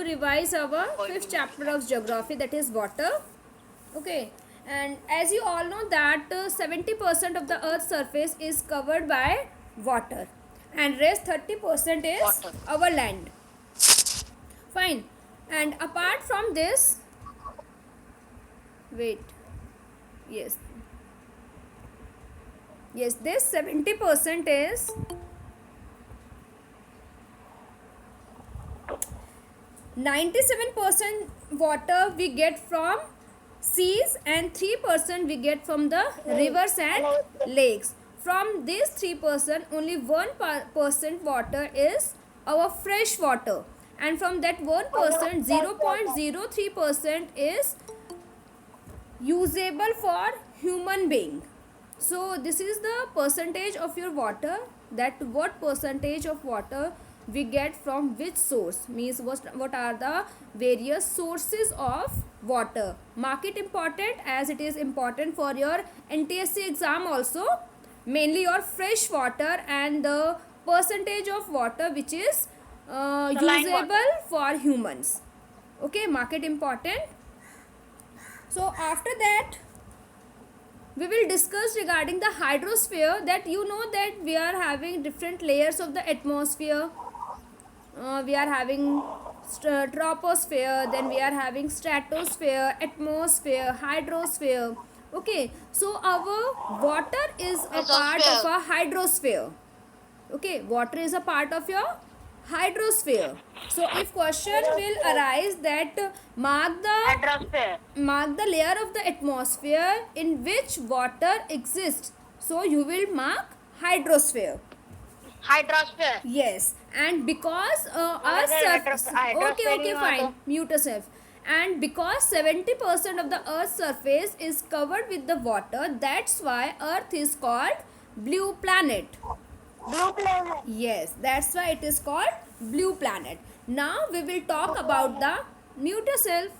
revise our fifth chapter of geography, that is water. Okay, and as you all know that 70% of the earth's surface is covered by water and rest 30% is Water. our land. Fine. And apart from this, wait, yes, this 70% is 97% water we get from seas and 3% we get from the rivers and lakes. From these 3%, only 1% water is our fresh water, and from that 1%, 0.03% is usable for human being. So this is the percentage of your water, that what percentage of water we get from which source, means what are the various sources of water. Mark it important, as it is important for your NTSC exam also, mainly your fresh water and the percentage of water which is usable for humans. Okay, mark it important. So after that we will discuss regarding the hydrosphere, that you know that we are having different layers of the atmosphere. We are having troposphere, then we are having stratosphere, atmosphere, hydrosphere. Okay, so our water is a part of a hydrosphere. Okay, water is a part of your hydrosphere. So if question will arise that mark the layer of the atmosphere in which water exists, so you will mark hydrosphere. Yes, and because okay, fine, mute yourself. And because 70% of the earth's surface is covered with the water, that's why earth is called blue planet. Yes, that's why it is called blue planet. Now we will talk about the, mute yourself.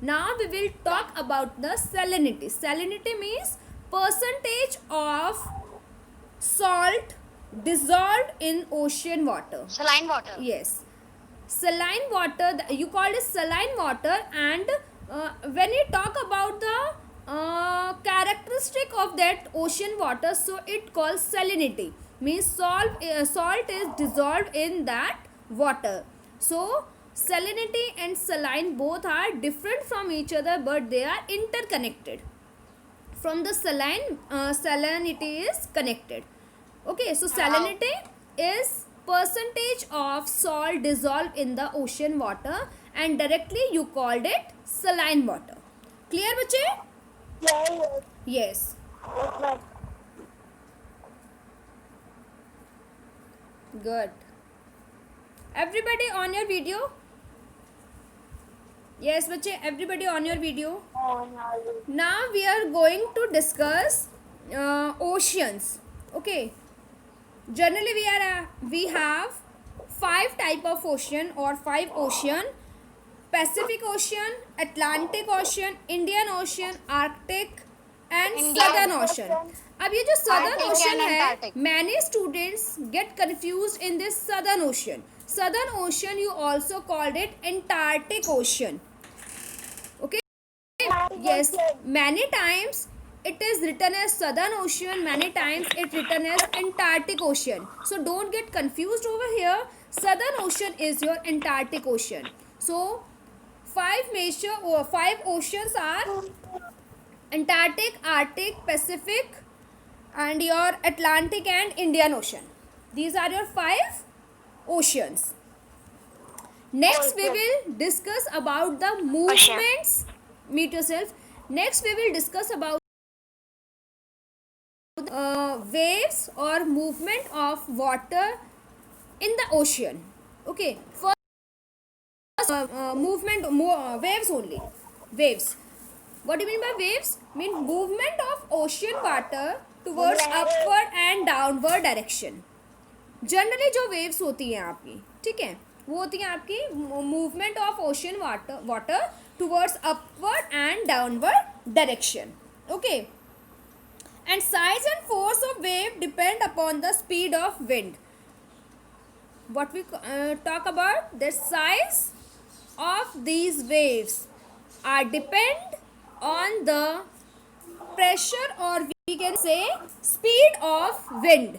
Now we will talk about the salinity. Salinity means percentage of salt dissolved in ocean water. Saline water. Yes, saline water, you call it saline water. And when you talk about the characteristic of that ocean water, so it calls salinity, means salt is dissolved in that water. So salinity and saline both are different from each other, but they are interconnected. From the saline, salinity is connected. Okay, so salinity is percentage of salt dissolved in the ocean water, and directly you called it saline water. Clear, bache? Yes. Good. Everybody on your video? Yes, bache, everybody on your video? Now we are going to discuss oceans. Okay. Generally we have 5 type of ocean or 5 ocean: Pacific Ocean, Atlantic Ocean, Indian Ocean, Arctic and Southern Ocean. अब ये जो Southern Ocean है, many students get confused in this Southern Ocean. Southern Ocean you also called it Antarctic Ocean. Okay. Yes, many times it is written as Southern Ocean, many times it written as Antarctic Ocean. So don't get confused over here. Southern Ocean is your Antarctic Ocean. So 5 oceans are Antarctic, Arctic, Pacific and your Atlantic and Indian Ocean. These are your 5 oceans. Next we will discuss about the movements. Meet yourself. Next we will discuss about waves or movement of water in the ocean. Okay, first waves only. Waves. What do you mean by waves? Mean movement of ocean water towards upward and downward direction. Generally जो waves होती हैं आपकी, ठीक है, वो होती हैं आपकी movement of ocean water towards upward and downward direction. Okay, and size and force of wave depend upon the speed of wind. what we talk about, the size of these waves are depend on the pressure or we can say speed of wind,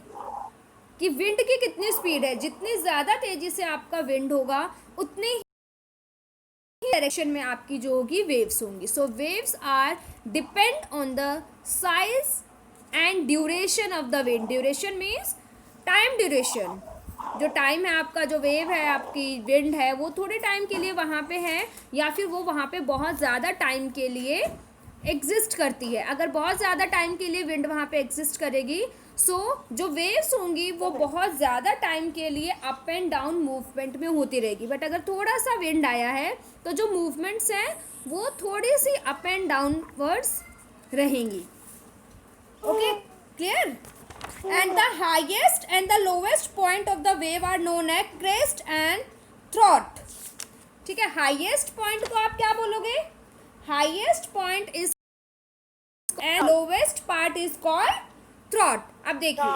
कि wind की कितनी speed है, जितनी ज़्यादा तेज़ी से आपका wind होगा उतनी ही डायरेक्शन में आपकी जो होगी वेव्स होंगी. So waves are depend on the size and duration of the wind. Duration means time duration, जो टाइम है आपका, जो वेव है आपकी विंड है वो थोड़े टाइम के लिए वहाँ पे है या फिर वो वहाँ पे बहुत ज़्यादा टाइम के लिए एग्जिस्ट करती है. अगर बहुत ज़्यादा टाइम के लिए विंड वहाँ पे एग्जिस्ट करेगी सो जो वेव्स होंगी वो बहुत ज़्यादा टाइम के लिए अप एंड डाउन मूवमेंट में होती रहेगी. बट अगर थोड़ा सा विंड आया है तो जो मूवमेंट्स हैं वो थोड़ी सी अप एंड डाउनवर्ड्स रहेंगी. Okay, clear. And the highest and the lowest point of the wave are known as crest and throat. ठीक है, हाईएस्ट पॉइंट को आप क्या बोलोगे? Highest point is and lowest part is called throat. अब देखिए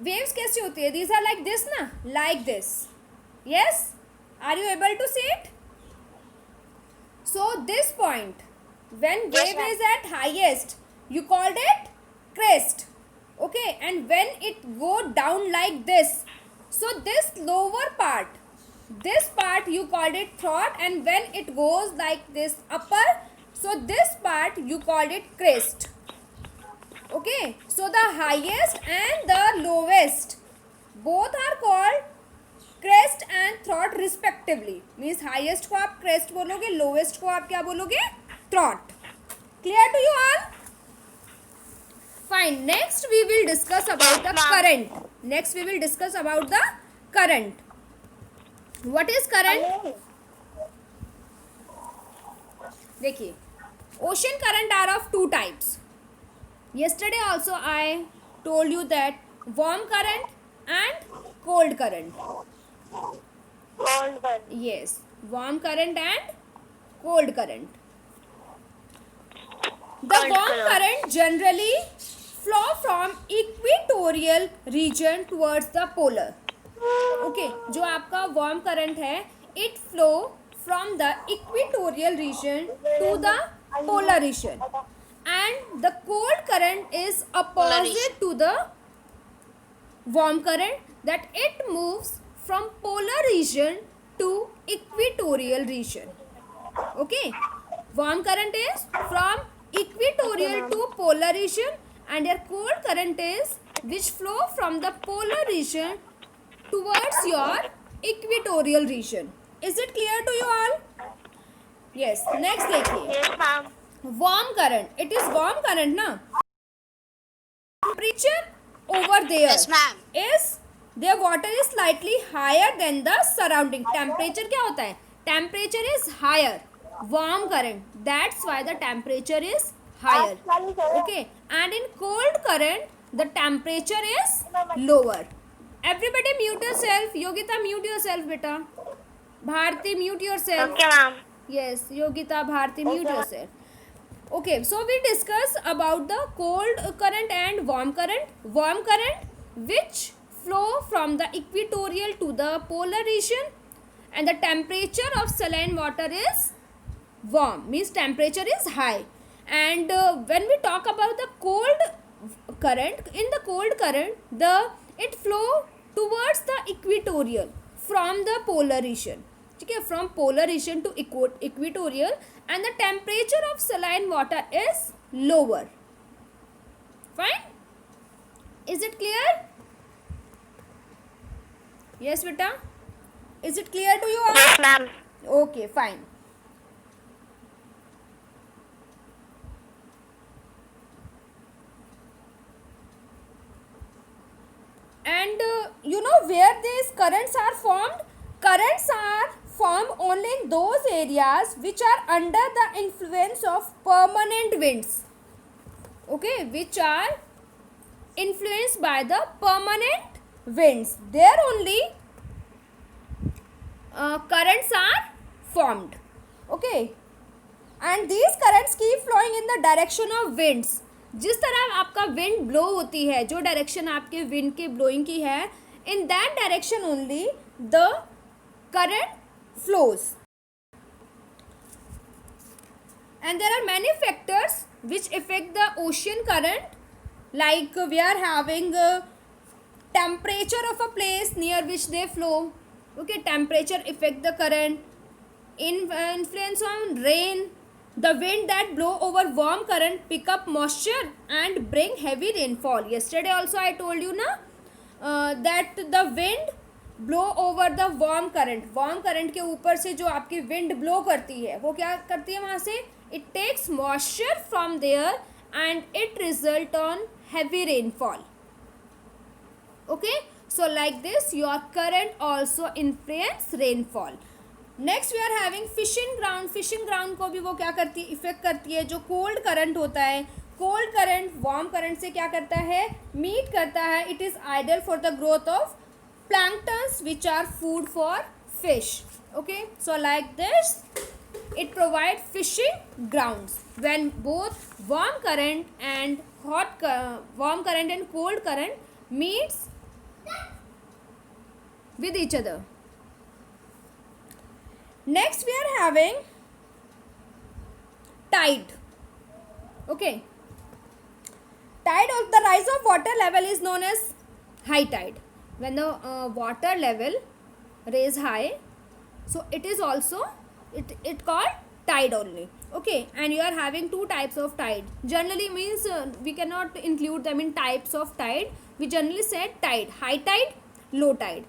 waves कैसी होती है, दीज आर लाइक दिस ना, like this. Yes, are you able to see it? So this point when wave is eight highest you called it crest, okay, and when it go down like this, so this lower part, this part you called it throat, and when it goes like this upper, so this part you called it crest. Okay, so the highest and the lowest both are called crest and throat respectively. means highest को आप crest बोलोगे, lowest को आप क्या बोलोगे? throat. Clear to you all? Fine. Next we will discuss about the current. Next we will discuss about the current. What is current? देखिए, ocean current are of two types. Yesterday also I told you that warm current and cold current. Cold current. Yes, warm current and cold current. The warm current generally flow from equatorial region towards the polar. Okay, जो आपका warm current है, it flow from the equatorial region to the polar region, and the cold current is opposite to the warm current, that it moves from polar region to equatorial region. Okay, warm current is from equatorial to polar region, and your cold current is which flow from the polar region towards your equatorial region. Is it clear to you all? Yes. Next देखिए, Yes, ma'am. warm current. It is warm current ना. Temperature over there Yes, ma'am. is their water is slightly higher than the surrounding. Temperature क्या होता है? Temperature is higher. Warm current. That's why the temperature is higher. Okay, and in cold current the temperature is lower. Everybody mute yourself. Yogita, mute yourself beta. Bharti, mute yourself. Okay, ma'am. Yes, Yogita, Bharti, mute yourself. Okay, so we discuss about the cold current and warm current. Warm current which flow from the equatorial to the polar region, and the temperature of saline water is warm, means temperature is high. And when we talk about the cold current, in the cold current it flow towards the equatorial from the polar region. ठीक है, from polar region to equatorial, and the temperature of saline water is lower. Fine, is it clear? Yes beta, is it clear to you all? Yes, ma'am. Okay, fine. And you know where these currents are formed? Currents are formed only in those areas which are under the influence of permanent winds. Okay, which are influenced by the permanent winds. There only currents are formed. Okay, and these currents keep flowing in the direction of winds. जिस तरह आपका wind blow होती है, जो direction आपके wind के blowing की है, in that direction only the current flows. And there are many factors which affect the ocean current, like we are having temperature of a place near which they flow. Okay, temperature affect the current. Influence on rain. The wind that blow over warm current pick up moisture and bring heavy rainfall. Yesterday also I told you na that the wind blow over the warm current के ऊपर से जो आपकी wind blow करती है वो क्या करती है वहाँ से, it takes moisture from there and it result on heavy rainfall. Okay, so like this your current also influence rainfall. Next we are having fishing ground. Fishing ground को भी वो क्या करती है, इफेक्ट करती है. जो कोल्ड करंट होता है, कोल्ड करंट वार्म करंट से क्या करता है, मीट करता है. It is ideal for the growth of planktons which are food for fish. Okay, so like this it provides fishing grounds when both warm current and warm current and cold current meets with each other. Next we are having tide. Okay, tide of the rise of water level is known as high tide. When the water level raise high, so it is also it called tide only. Okay, and you are having two types of tide. Generally means we cannot include them in types of tide. We generally said tide, high tide, low tide.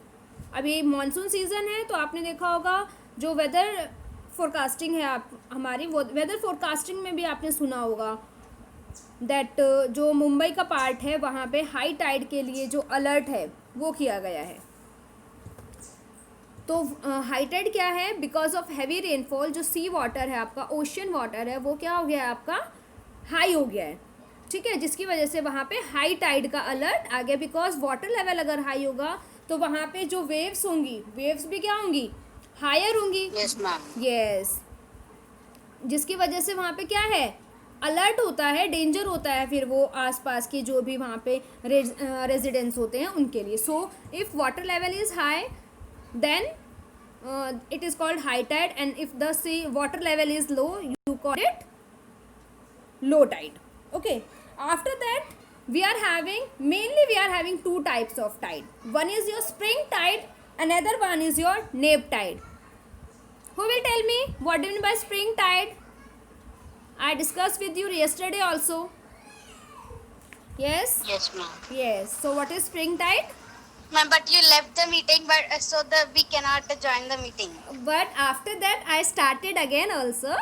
अभी monsoon season है तो आपने देखा होगा जो weather forecasting है आप हमारी, वो वेदर फोरकास्टिंग में भी आपने सुना होगा दैट जो मुंबई का पार्ट है वहाँ पे हाई टाइड के लिए जो अलर्ट है वो किया गया है. तो हाई टाइड क्या है, बिकॉज ऑफ हैवी रेनफॉल जो सी वाटर है आपका, ओशियन वाटर है, वो क्या हो गया है आपका, हाई हो गया है. ठीक है, जिसकी वजह से वहाँ पे हाई टाइड का अलर्ट आ गया. बिकॉज वाटर लेवल अगर हाई होगा तो वहाँ पे जो वेव्स होंगी, वेव्स भी क्या होंगी, हायर होंगी. Yes ma'am. यस, जिसकी वजह से वहाँ पे क्या है, अलर्ट होता है, डेंजर होता है फिर वो आसपास के जो भी वहाँ पे रेजिडेंट्स होते हैं उनके लिए. So if water level is high then it is called high tide, and if the sea water level is low you call it low tide. Okay, after that we are having two types of tide. One is your spring tide, another one is your neap tide. Who will tell me what do you mean by spring tide? I discussed with you yesterday also. Yes. Yes ma'am. Yes, so what is spring tide? Ma'am, but you left the meeting, but so that we cannot join the meeting. But after that I started again also.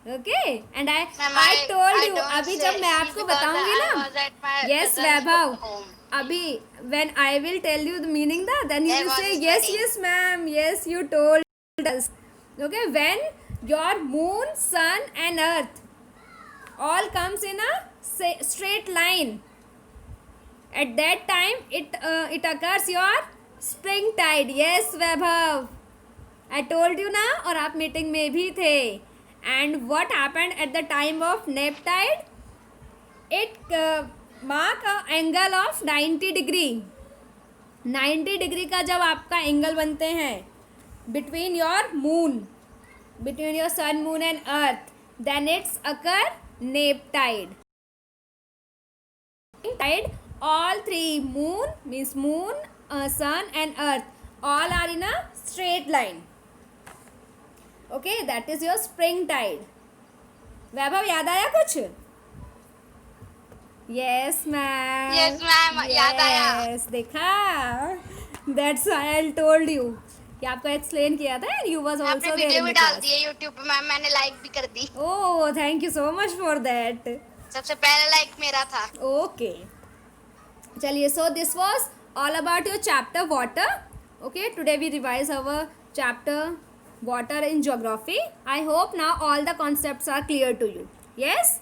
Okay, and Ma'am, I told you don't अभी say जब मैं see आपको because बताऊंगी I ना, was at my yes cousin's Vaibhav, home. अभी when I will tell you the meaning da, then you I will was say yes studying. yes ma'am, yes you told us. Okay, when your moon, sun and earth all comes in a straight line, at that time it occurs your spring tide. Yes Vaibhav, I told you ना, और आप meeting में भी थे. And what happened at the time of neap tide? It mark a angle of 90 degree. 90 degree का जब आपका angle बनते हैं between your moon, between your sun, moon and earth, then it's occur neap tide. Tide, all three, moon means moon, sun and earth, all are in a straight line. Okay, that is your spring tide. वैभव याद आया कुछ? Yes ma'am. Yes ma'am, याद आया. Yes, देखा. That's why I told you कि आपको explain किया था and you was आपने also there वीडियो in भी the डाल class. दी है यूट्यूब पे मैम, मैंने लाइक भी कर दी. Oh, thank you so much for that. सबसे पहले लाइक मेरा था. Okay. चलिए, so this was all about your chapter water. Okay, today we revise our chapter water in geography. I hope now all the concepts are clear to you. Yes.